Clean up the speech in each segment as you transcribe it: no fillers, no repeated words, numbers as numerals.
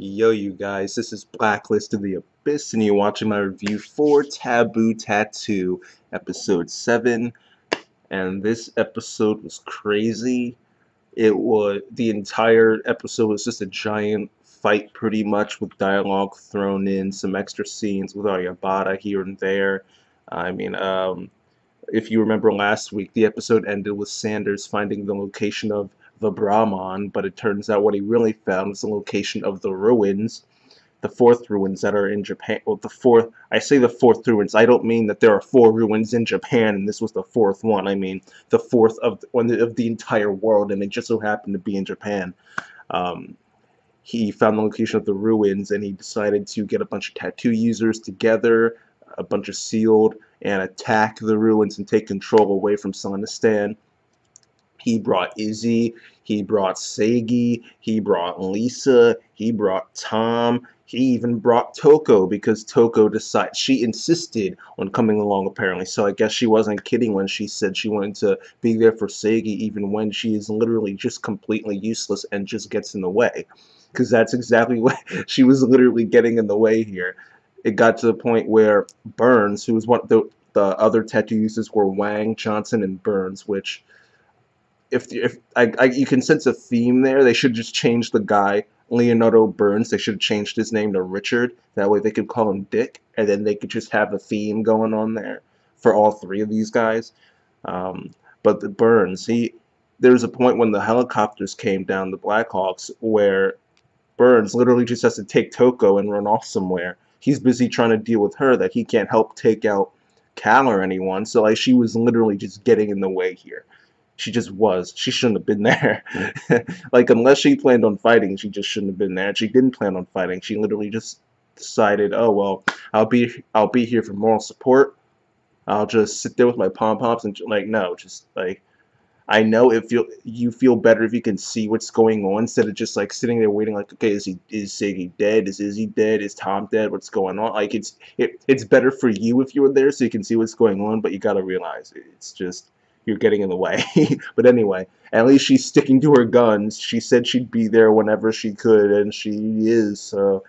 Yo, you guys, this is Blacklist of the Abyss, and you're watching my review for Taboo Tattoo, Episode 7. And this episode was crazy. The entire episode was just a giant fight, pretty much, with dialogue thrown in, some extra scenes with Aryabhata here and there. I mean, if you remember last week, the episode ended with Sanders finding the location of the Brahman, but it turns out what he really found was the location of the ruins, the fourth ruins that are in Japan. Well, I say the fourth ruins. I don't mean that there are four ruins in Japan and this was the fourth one. I mean the fourth of the entire world, and it just so happened to be in Japan. Um, he found the location of the ruins, and he decided to get a bunch of tattoo users together, a bunch of sealed, and attack the ruins and take control away from Sonistan. He brought Izzy, he brought Seigi, he brought Lisa, he brought Tom, he even brought Toko because she insisted on coming along apparently. So I guess she wasn't kidding when she said she wanted to be there for Seigi even when she is literally just completely useless and just gets in the way. Because that's exactly what she was literally getting in the way here. It got to the point where Burns, who was the other tattoo users were Wang, Johnson, and Burns, which if you can sense a theme there. They should just change the guy Leonardo Burns. They should have changed his name to Richard. That way they could call him Dick, and then they could just have a theme going on there for all three of these guys. But the Burns, there's a point when the helicopters came down, the Blackhawks, where Burns literally just has to take Toko and run off somewhere. He's busy trying to deal with her that he can't help take out Cal or anyone. So like she was literally just getting in the way here. She just was. She shouldn't have been there. Like, unless she planned on fighting, she just shouldn't have been there. She didn't plan on fighting. She literally just decided, oh well, I'll be here for moral support. I'll just sit there with my pom poms and like no, just like I know if you feel better if you can see what's going on instead of just like sitting there waiting. Like, okay, is Sadie dead? Is Izzy dead? Is Tom dead? What's going on? Like it's better for you if you were there so you can see what's going on, but you gotta realize it's just you're getting in the way. But anyway, at least she's sticking to her guns. She said she'd be there whenever she could, and she is. So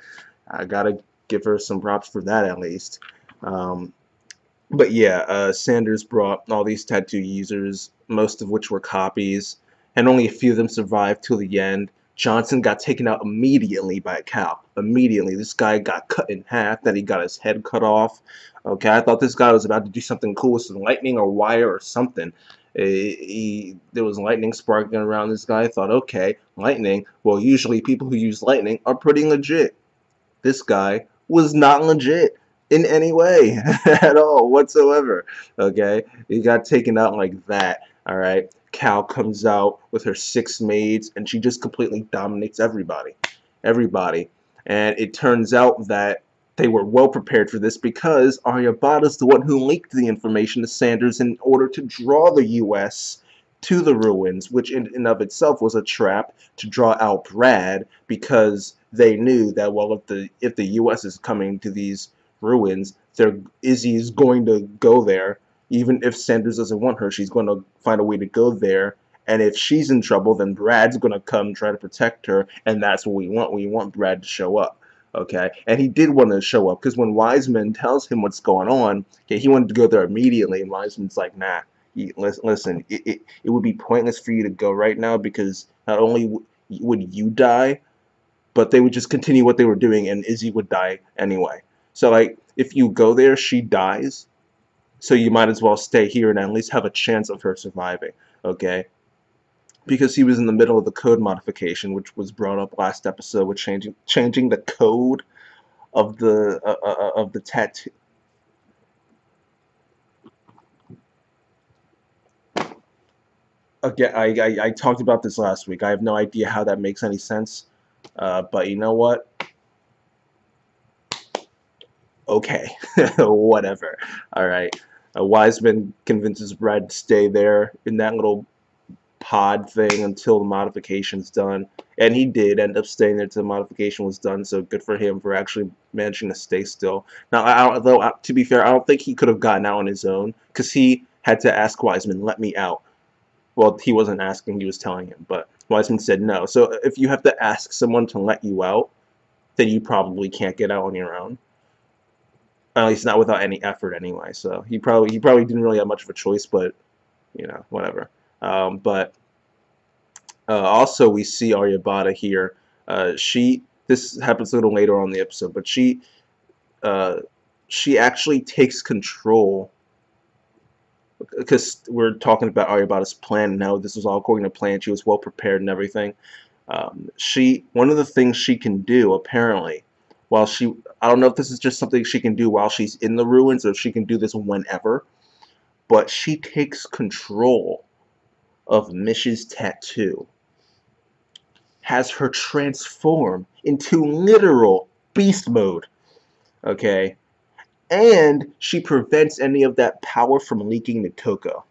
I gotta give her some props for that at least. But yeah, Sanders brought all these tattoo users, most of which were copies, and only a few of them survived till the end. Johnson got taken out immediately by Cal. Immediately. This guy got cut in half, then he got his head cut off. Okay, I thought this guy was about to do something cool with some lightning or wire or something. There was lightning sparking around this guy. I thought, okay, lightning. Well, usually people who use lightning are pretty legit. This guy was not legit in any way at all whatsoever. Okay, he got taken out like that. All right, Cal comes out with her 6 maids, and she just completely dominates everybody. And it turns out that they were well prepared for this because Aryabhata's the one who leaked the information to Sanders in order to draw the U.S. to the ruins, which in and of itself was a trap to draw out Brad, because they knew that, well, if the U.S. is coming to these ruins, Izzy is going to go there. Even if Sanders doesn't want her, she's going to find a way to go there. And if she's in trouble, then Brad's going to come try to protect her, and that's what we want. We want Brad to show up. Okay, and he did want to show up because when Wiseman tells him what's going on, okay, he wanted to go there immediately, and Wiseman's like, nah, listen, it would be pointless for you to go right now because not only would you die, but they would just continue what they were doing, and Izzy would die anyway. So, like, if you go there, she dies, so you might as well stay here and at least have a chance of her surviving, okay? Because he was in the middle of the code modification, which was brought up last episode with changing the code of the tattoo. Again, I talked about this last week. I have no idea how that makes any sense, but you know what? Okay, whatever. All right. Wiseman convinces Brad to stay there in that little pod thing until the modification's done, and he did end up staying there till the modification was done. So good for him for actually managing to stay still. Now, to be fair, I don't think he could have gotten out on his own because he had to ask Wiseman, "Let me out." Well, he wasn't asking; he was telling him, but Wiseman said no. So if you have to ask someone to let you out, then you probably can't get out on your own. At least not without any effort anyway. So he probably didn't really have much of a choice, but whatever. But also we see Aryabhata here. She this happens a little later on in the episode, but uh, she actually takes control because we're talking about Aryabhata's plan and how this was all according to plan. She was well prepared and everything. She one of the things she can do apparently, while she I don't know if this is just something she can do while she's in the ruins or if she can do this whenever, but she takes control of Mish's tattoo, has her transform into literal beast mode. Okay, and she prevents any of that power from leaking to Coco.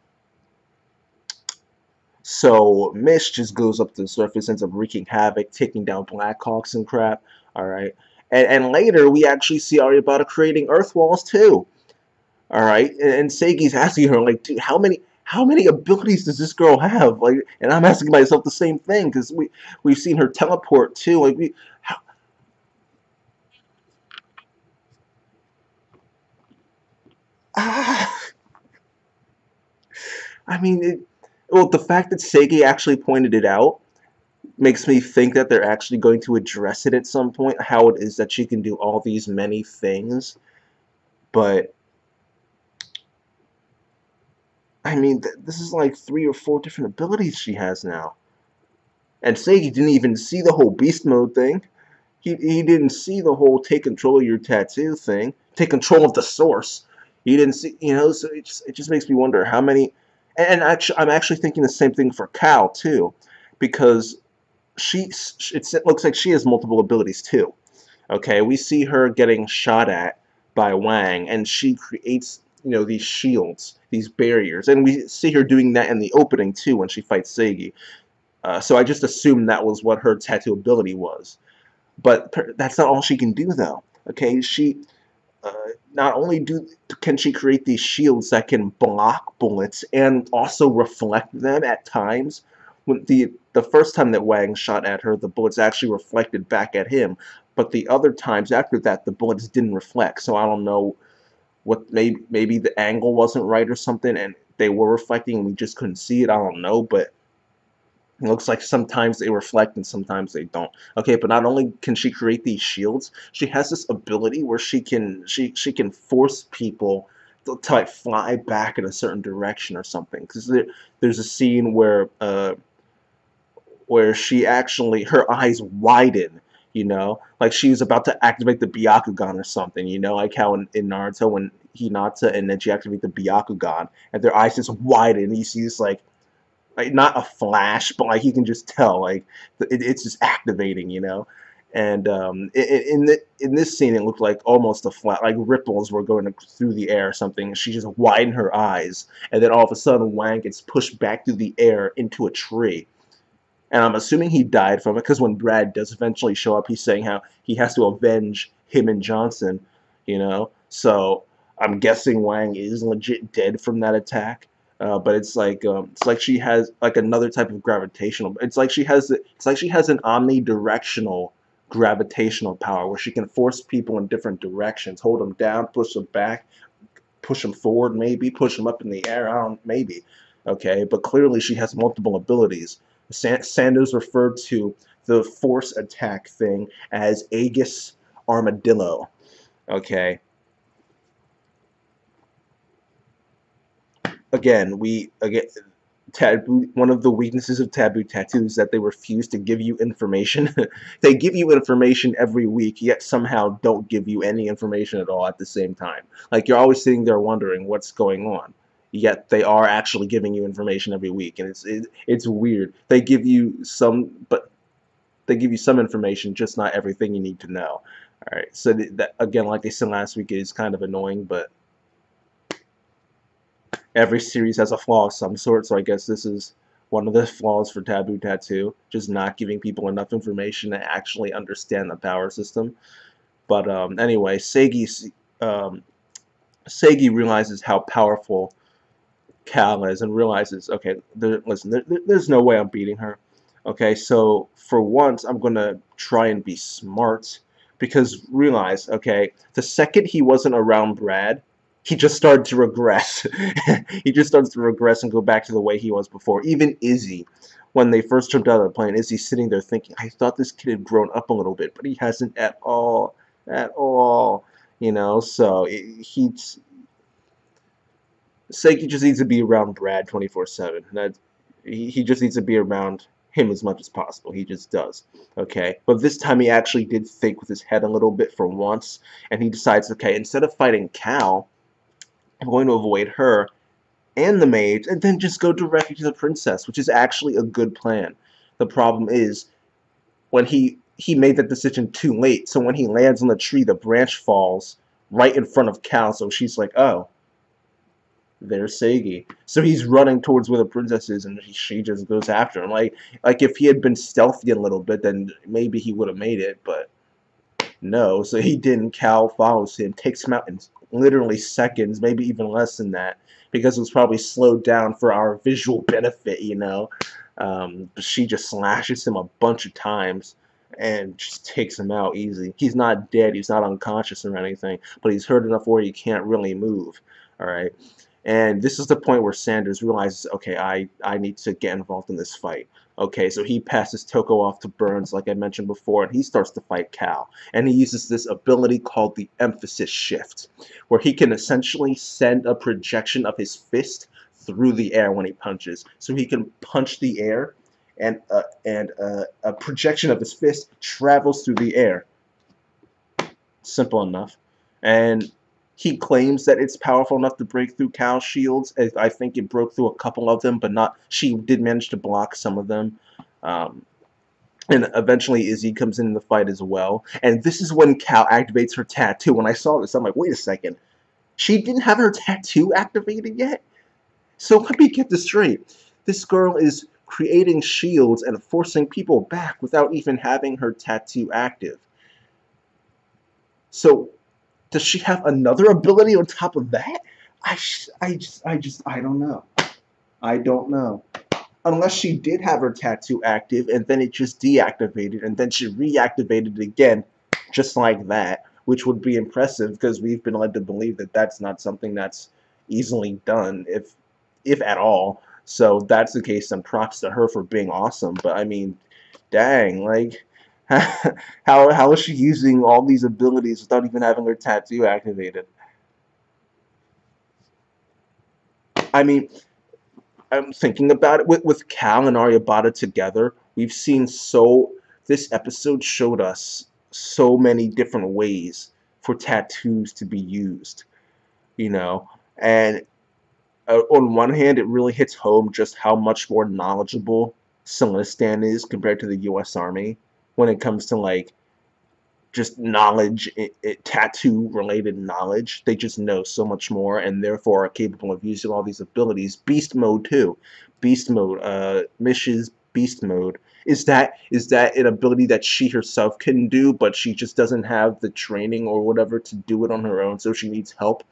So Mish just goes up to the surface, ends up wreaking havoc, taking down Blackhawks and crap. All right, and later we actually see Aryabhata creating Earth walls too. All right, and Seigi's asking her like, dude, how many abilities does this girl have? Like, and I'm asking myself the same thing because we've seen her teleport too. Like how, ah, I mean, well, the fact that Seigi actually pointed it out makes me think that they're actually going to address it at some point, how it is that she can do all these many things. But I mean, this is like 3 or 4 different abilities she has now. And Seigi didn't even see the whole beast mode thing. He didn't see the whole take control of your tattoo thing, take control of the source. He didn't see, so it just makes me wonder how many. And actually, I'm actually thinking the same thing for Cal too, because it looks like she has multiple abilities too. Okay, we see her getting shot at by Wang, and she creates these shields, these barriers, and we see her doing that in the opening too when she fights Seigi. So I just assumed that was what her tattoo ability was. But that's not all she can do, though. Okay, she uh, not only can she create these shields that can block bullets and also reflect them at times. When the first time that Wang shot at her, the bullets actually reflected back at him. But the other times after that, the bullets didn't reflect. So I don't know what maybe the angle wasn't right or something, and they were reflecting and we just couldn't see it. I don't know, but it looks like sometimes they reflect and sometimes they don't. Okay, but not only can she create these shields, she has this ability where she can force people to like fly back in a certain direction or something. Because there's a scene where she actually her eyes widen. Like she was about to activate the Byakugan or something. Like how in Naruto when Hinata and then she activates the Byakugan and their eyes just widen. And you see this like not a flash, but like you can just tell like it's just activating. And in this scene, it looked like almost a flat, like ripples were going through the air or something. She just widened her eyes, and then all of a sudden, Wang gets pushed back through the air into a tree. And I'm assuming he died from it because when Brad does eventually show up, he's saying how he has to avenge him and Johnson. So I'm guessing Wang is legit dead from that attack. But it's like she has like another type of gravitational. It's like she has an omnidirectional gravitational power where she can force people in different directions, hold them down, push them back, push them forward, maybe push them up in the air. I don't maybe. Okay, but clearly she has multiple abilities. Sanders referred to the force attack thing as Aegis Armadillo. Okay, again Taboo. One of the weaknesses of Taboo tattoos is that they refuse to give you information. They give you information every week, yet somehow don't give you any information at all at the same time. Like you're always sitting there wondering what's going on. Yet they are actually giving you information every week, and it's weird. They give you some, but they give you some information, just not everything you need to know. All right, so that again, like I said last week, is kind of annoying, but every series has a flaw of some sort, so I guess this is one of the flaws for Taboo Tattoo, just not giving people enough information to actually understand the power system. But anyway, um, Seigi realizes how powerful Cal is and realizes, okay, listen, there's no way I'm beating her. Okay, so for once, I'm going to try and be smart Because realize, okay, the second he wasn't around Brad, he just started to regress. He just starts to regress and go back to the way he was before. Even Izzy, when they first jumped out of the plane, Izzy's sitting there thinking, I thought this kid had grown up a little bit, but he hasn't at all. At all. You know, so he's Seiki just needs to be around Brad 24/7. That he just needs to be around him as much as possible. He just does. Okay, but this time he actually did think with his head a little bit for once, and he decides, okay, instead of fighting Cal, I'm going to avoid her and the mage, and then just go directly to the princess, which is actually a good plan. The problem is when he made that decision too late. So when he lands on the tree, the branch falls right in front of Cal. So she's like, oh, there's Seigi. So he's running towards where the princess is, and she just goes after him. Like if he had been stealthy a little bit, then maybe he would have made it, but no. So he didn't. Cal follows him, takes him out in literally seconds, maybe even less than that, because it was probably slowed down for our visual benefit, you know. But she just slashes him a bunch of times and just takes him out easy. He's not dead, he's not unconscious or anything, but he's hurt enough where he can't really move. All right. And this is the point where Sanders realizes, okay, I need to get involved in this fight. Okay, so he passes Toko off to Burns, like I mentioned before, and he starts to fight Cal. And he uses this ability called the emphasis shift, where he can essentially send a projection of his fist through the air when he punches. So he can punch the air, and a projection of his fist travels through the air. Simple enough. And he claims that it's powerful enough to break through Cal's shields. I think it broke through a couple of them, but not. She did manage to block some of them. And eventually Izzy comes in the fight as well. And this is when Cal activates her tattoo. When I saw this, I'm like, wait a second. She didn't have her tattoo activated yet? So let me get this straight. This girl is creating shields and forcing people back without even having her tattoo active. So does she have another ability on top of that? I don't know. I don't know. Unless she did have her tattoo active and then it just deactivated and then she reactivated it again just like that, which would be impressive because we've been led to believe that that's not something that's easily done, if at all. So if that's the case, then props to her for being awesome. But I mean, dang, like, how is she using all these abilities without even having her tattoo activated? I mean, I'm thinking about it with Cal and Aryabata together. We've seen this episode showed us so many different ways for tattoos to be used, you know. And on one hand, it really hits home just how much more knowledgeable Celestan is compared to the U.S. Army when it comes to like just knowledge, tattoo related knowledge. They just know so much more and therefore are capable of using all these abilities. Beast mode too. Beast mode, Mish's beast mode. Is that an ability that she herself can do, but she just doesn't have the training or whatever to do it on her own, so she needs help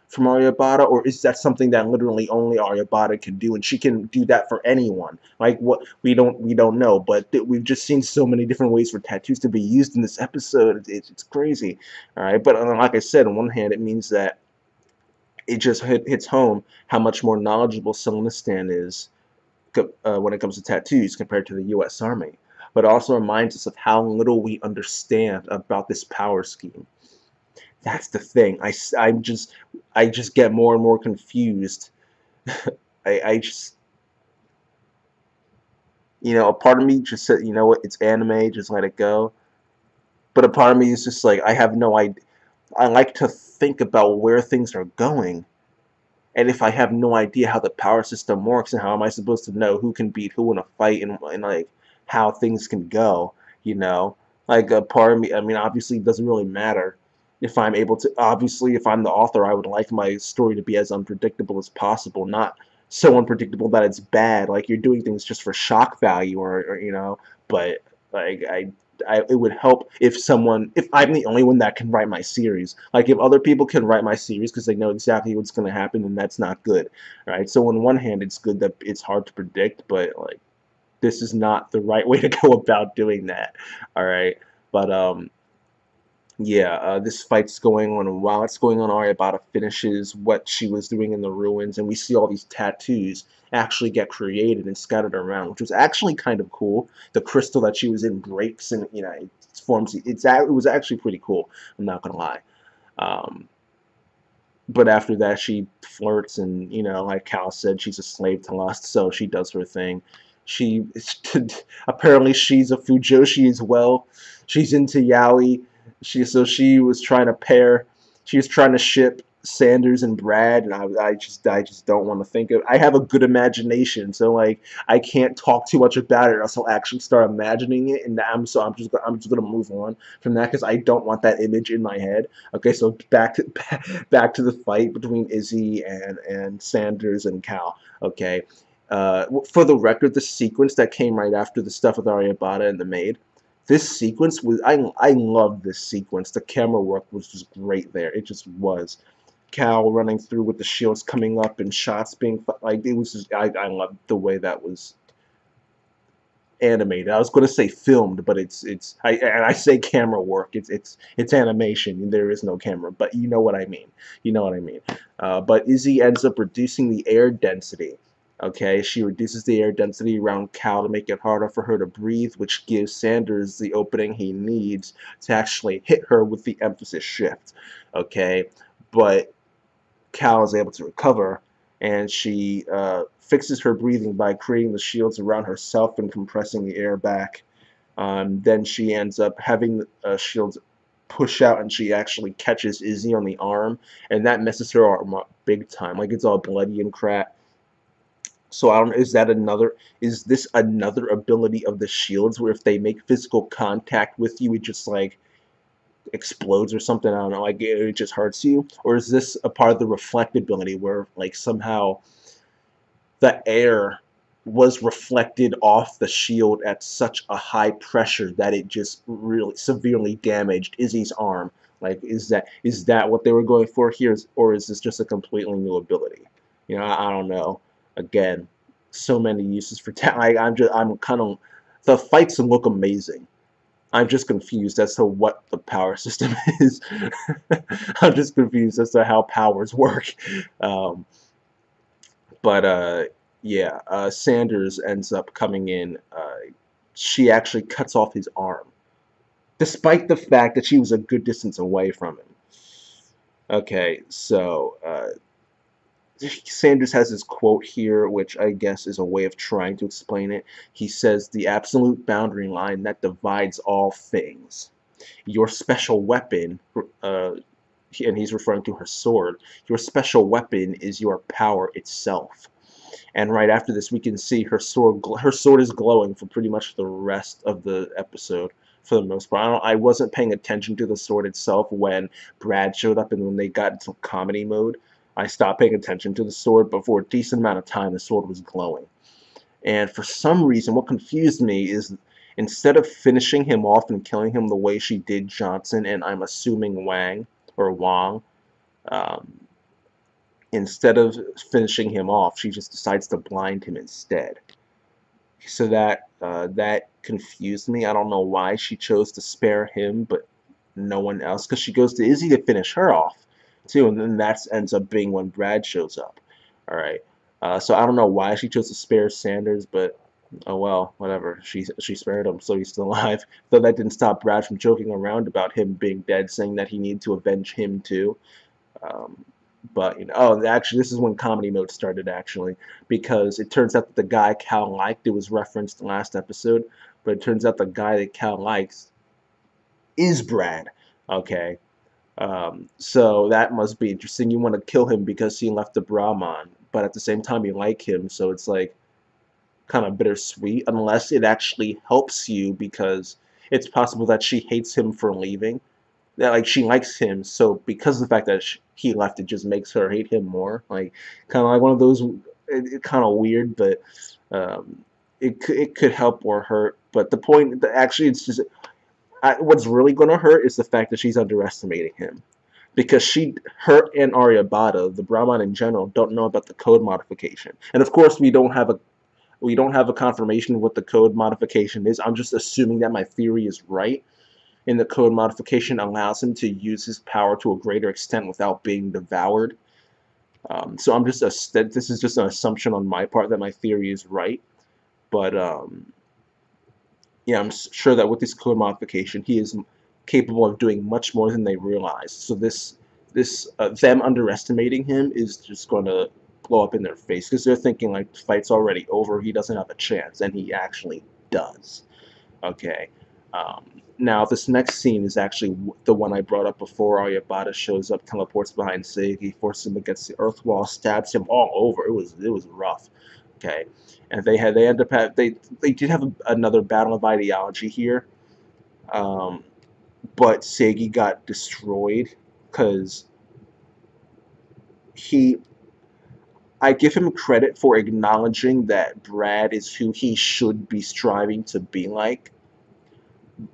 from Aryabata, or is that something that literally only Aryabata can do, and she can do that for anyone? Like what we don't know, but we've just seen so many different ways for tattoos to be used in this episode. It's crazy, all right. But like I said, on one hand, it means that it just hits home how much more knowledgeable Celestan is when it comes to tattoos compared to the U.S. Army. But it also reminds us of how little we understand about this power scheme. That's the thing. I just get more and more confused. I just, a part of me just said, you know what, it's anime, just let it go. But a part of me is just like, I have no idea. I like to think about where things are going. And if I have no idea how the power system works, and how am I supposed to know who can beat who in a fight, and like how things can go, you know? Like a part of me, I mean, obviously it doesn't really matter if I'm able to, obviously if I'm the author, I would like my story to be as unpredictable as possible, not so unpredictable that it's bad, like you're doing things just for shock value, or but like it would help if I'm the only one that can write my series. Like if other people can write my series because they know exactly what's going to happen, then that's not good, right? So on one hand, it's good that it's hard to predict, but like this is not the right way to go about doing that, all right? But yeah, this fight's going on, and while it's going on, Aryabata finishes what she was doing in the ruins, and we see all these tattoos actually get created and scattered around, which was actually kind of cool. The crystal that she was in breaks, and it forms. It was actually pretty cool. I'm not gonna lie. Um, but after that, she flirts, and like Cal said, she's a slave to lust, so she does her thing. She apparently she's a fujoshi as well. She's into yaoi. She was trying to pair. She was trying to ship Sanders and Brad, and I just don't want to think of. I have a good imagination, so like I can't talk too much about it, or else I'll actually start imagining it, and I'm just gonna move on from that because I don't want that image in my head. Okay, so back to the fight between Izzy and Sanders and Cal. Okay, for the record, the sequence that came right after the stuff with Aryabata and the maid, this sequence was I loved this sequence. The camera work was just great there. It just was. Cal running through with the shields coming up and shots being like it was just I loved the way that was animated. I was going to say filmed, but I say camera work. It's animation. There is no camera, but you know what I mean. You know what I mean. But Izzy ends up reducing the air density. Okay, she reduces the air density around Cal to make it harder for her to breathe, which gives Sanders the opening he needs to actually hit her with the emphasis shift. Okay, but Cal is able to recover, and she fixes her breathing by creating the shields around herself and compressing the air back. Then she ends up having the shields push out, and she actually catches Izzy on the arm, and that messes her arm up big time. Like it's all bloody and crap. So I don't. Is this another ability of the shields where if they make physical contact with you, it just like explodes or something? I don't know, like it just hurts you? Or is this a part of the reflectability where like somehow the air was reflected off the shield at such a high pressure that it just really severely damaged Izzy's arm? Like is that what they were going for here, or is this just a completely new ability? I don't know. Again, so many uses for talent. I'm kind of, the fights look amazing. I'm just confused as to what the power system is. I'm just confused as to how powers work. Um, but yeah, Sanders ends up coming in. She actually cuts off his arm, despite the fact that she was a good distance away from him. Okay, so Sanders has his quote here, which I guess is a way of trying to explain it. He says, "The absolute boundary line that divides all things. Your special weapon," and he's referring to her sword, "your special weapon is your power itself." And right after this, we can see her sword is glowing for pretty much the rest of the episode, for the most part. I wasn't paying attention to the sword itself when Brad showed up and when they got into comedy mode. I stopped paying attention to the sword, but for a decent amount of time, the sword was glowing. And for some reason, what confused me is instead of finishing him off and killing him the way she did Johnson, and I'm assuming Wang or Wong, um, instead of finishing him off, she just decides to blind him instead. So that confused me. I don't know why she chose to spare him, but no one else. Because she goes to Izzy to finish her off too, and then that ends up being when Brad shows up. All right. So I don't know why she chose to spare Sanders, but oh well, whatever. She spared him, so he's still alive. Though that didn't stop Brad from joking around about him being dead, saying that he needed to avenge him too. Um, but oh, actually, this is when comedy mode started. Actually, because it turns out that the guy Cal liked, it was referenced last episode, but it turns out the guy that Cal likes is Brad. Okay, so that must be interesting. You want to kill him because he left the Brahman, but at the same time you like him, so it's like kind of bittersweet. Unless it actually helps you because it's possible that she hates him for leaving, that like she likes him, so because of the fact that he left, it just makes her hate him more. Like kind of like one of those, kind of weird, but it could help or hurt. But the point, actually, it's just what's really going to hurt is the fact that she's underestimating him. Because her and Aryabata, the Brahman in general, don't know about the code modification, and of course we don't have a confirmation of what the code modification is. I'm just assuming that my theory is right, in the code modification allows him to use his power to a greater extent without being devoured. So this is just an assumption on my part that my theory is right. But yeah, I'm sure that with this code modification, he is capable of doing much more than they realize. So them underestimating him is just going to blow up in their face because they're thinking like the fight's already over, he doesn't have a chance, and he actually does. Okay. Now this next scene is actually the one I brought up before. Aryabhata shows up, teleports behind Seigi, forces him against the earth wall, stabs him all over. It was rough. Okay, and they did have another battle of ideology here, but Seigi got destroyed because he. I give him credit for acknowledging that Brad is who he should be striving to be like,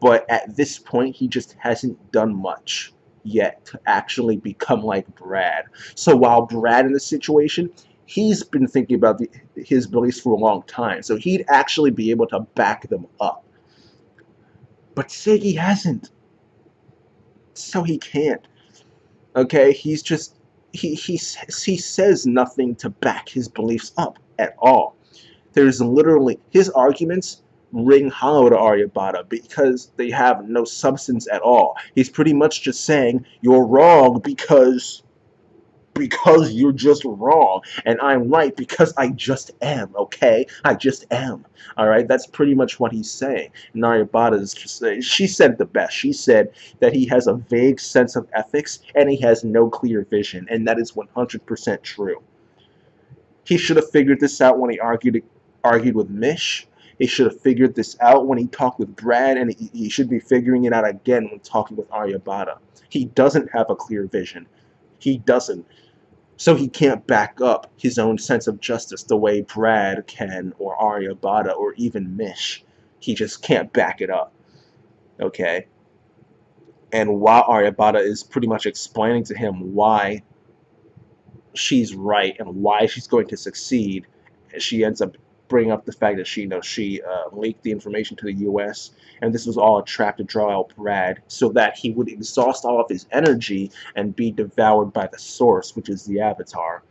but at this point he just hasn't done much yet to actually become like Brad. So while Brad in this situation, he's been thinking about his beliefs for a long time, so he'd actually be able to back them up. But Seigi hasn't, so he can't. Okay, he's just he says nothing to back his beliefs up at all. There's literally his arguments ring hollow to Aryabhata because they have no substance at all. He's pretty much just saying you're wrong because you're just wrong, and I'm right because I just am. Okay, I just am. All right, that's pretty much what he's saying. And Aryabhata is just saying, she said it the best. She said that he has a vague sense of ethics and he has no clear vision, and that is 100% true. He should have figured this out when he argued with Mish. He should have figured this out when he talked with Brad, and he should be figuring it out again when talking with Aryabhata. He doesn't have a clear vision. He doesn't. So he can't back up his own sense of justice the way Brad can, or Aryabhata, or even Mish. He just can't back it up. Okay? And while Aryabhata is pretty much explaining to him why she's right and why she's going to succeed, she ends up bringing up the fact that she leaked the information to the U.S. and this was all a trap to draw out Brad so that he would exhaust all of his energy and be devoured by the source, which is the Avatar,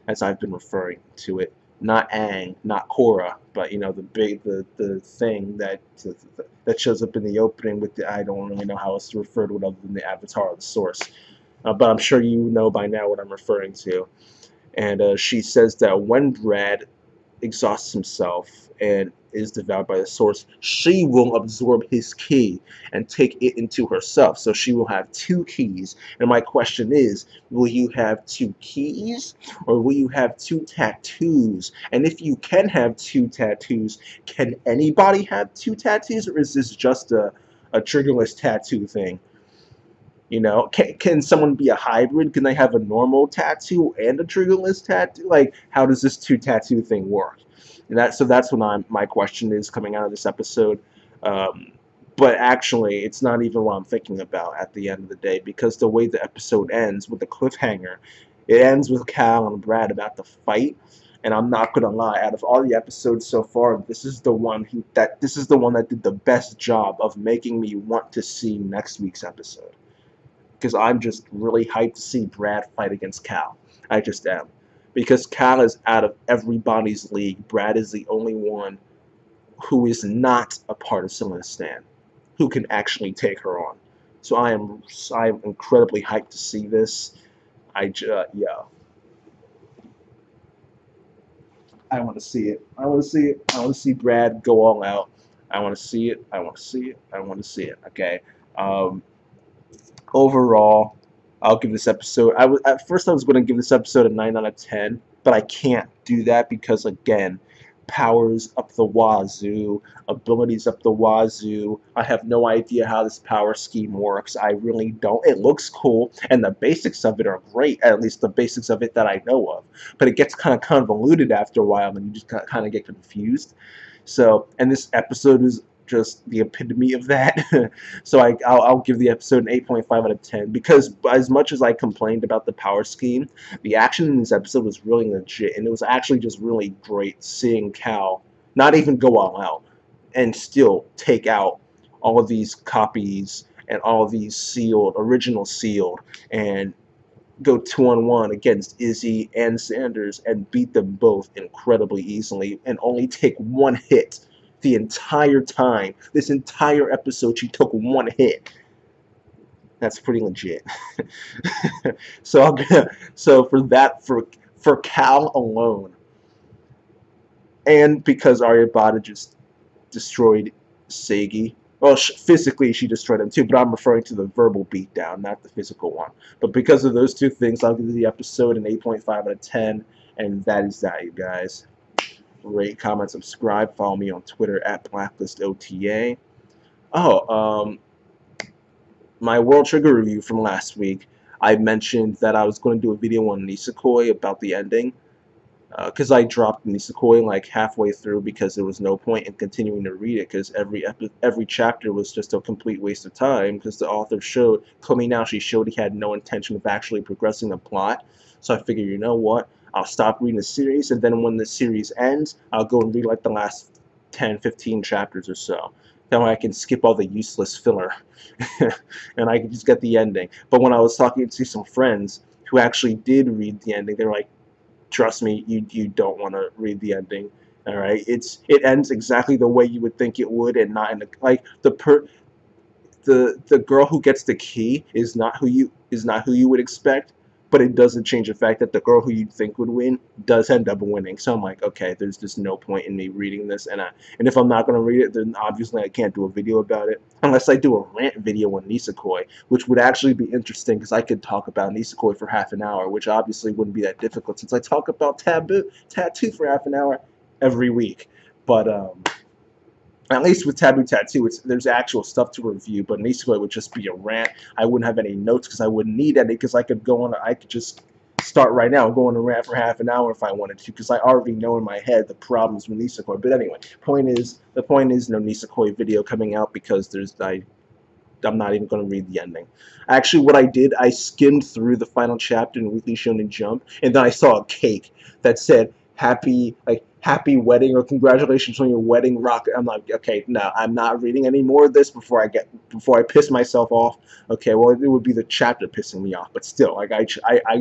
as I've been referring to it. Not Aang, not Korra, but the thing that shows up in the opening with I don't really know how else to refer to it other than the Avatar of the source. But I'm sure you know by now what I'm referring to. And she says that when Brad exhausts himself and is devoured by the source, she will absorb his ki and take it into herself. So she will have two keys. And my question is, will you have two keys or will you have two tattoos? And if you can have two tattoos, can anybody have two tattoos, or is this just a triggerless tattoo thing? Can someone be a hybrid? Can they have a normal tattoo and a triggerless tattoo? Like, how does this two tattoo thing work? And that's what my question is coming out of this episode. But actually, it's not even what I'm thinking about at the end of the day, because the way the episode ends with the cliffhanger, it ends with Cal and Brad about to fight. And I'm not gonna lie, out of all the episodes so far, this is the one that did the best job of making me want to see next week's episode. Because I'm just really hyped to see Brad fight against Cal. I just am. Because Cal is out of everybody's league. Brad is the only one who is not a part of Stan, who can actually take her on. So I'm incredibly hyped to see this. Yeah. I want to see it. I want to see it. I want to see Brad go all out. I want to see it. I want to see it. I want to see it. Okay. Overall, I'll give this episode. At first I was going to give this episode a 9 out of 10, but I can't do that because again, powers up the wazoo, abilities up the wazoo. I have no idea how this power scheme works. I really don't. It looks cool, and the basics of it are great. At least the basics of it that I know of. But it gets kind of convoluted after a while, and you just kind of get confused. So, and this episode is just the epitome of that. So I'll give the episode an 8.5 out of 10 because as much as I complained about the power scheme, the action in this episode was really legit, and it was actually just really great seeing Cal not even go all out and still take out all of these copies and all these sealed, original sealed, and go 2-on-1 against Izzy and Sanders and beat them both incredibly easily and only take one hit the entire time. This entire episode, she took one hit. That's pretty legit. So for that, for Cal alone, and because Aryabhata just destroyed Seigi. Well, physically she destroyed him too, but I'm referring to the verbal beatdown, not the physical one. But because of those two things, I'll give the episode an 8.5 out of 10, and that is that, you guys. Rate, comment, subscribe. Follow me on Twitter at BlacklistOTA. Oh, my World Trigger review from last week, I mentioned that I was going to do a video on Nisekoi about the ending. Because I dropped Nisekoi like halfway through because there was no point in continuing to read it, because every chapter was just a complete waste of time, because the author showed, coming out, she showed he had no intention of actually progressing the plot. So I figured, you know what, I'll stop reading the series, and then when the series ends, I'll go and read like the last 10-15 chapters or so. That way I can skip all the useless filler and I can just get the ending. But when I was talking to some friends who actually did read the ending, they were like, trust me, you don't want to read the ending. All right, it ends exactly the way you would think it would, and not in the, like the girl who gets the key is not who you would expect, but it doesn't change the fact that the girl who you'd think would win does end up winning. So I'm like, okay, there's just no point in me reading this, and if I'm not gonna read it, then obviously I can't do a video about it unless I do a rant video on Nisekoi, which would actually be interesting because I could talk about Nisekoi for half an hour, which obviously wouldn't be that difficult since I talk about Tattoo for half an hour every week. But at least with Taboo Tattoo, there's actual stuff to review, but Nisekoi would just be a rant. I wouldn't have any notes because I wouldn't need any, because I could just start right now and go on a rant for half an hour if I wanted to, because I already know in my head the problems with Nisekoi. But anyway, the point is no Nisekoi video coming out because I'm not even going to read the ending. Actually, what I did, I skimmed through the final chapter in Weekly Shonen Jump, and then I saw a cake that said happy wedding or congratulations on your wedding, rock. I'm like, okay, no, I'm not reading any more of this before I piss myself off. Okay, well, it would be the chapter pissing me off, but still, like I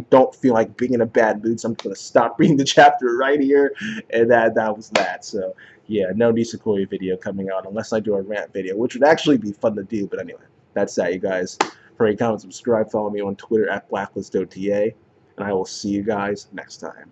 don't feel like being in a bad mood, so I'm gonna stop reading the chapter right here, and that was that. So yeah, no Nisekoi video coming out unless I do a rant video, which would actually be fun to do. But anyway, that's that, you guys. Rate, comment, subscribe, follow me on Twitter at BlacklistOTA, and I will see you guys next time.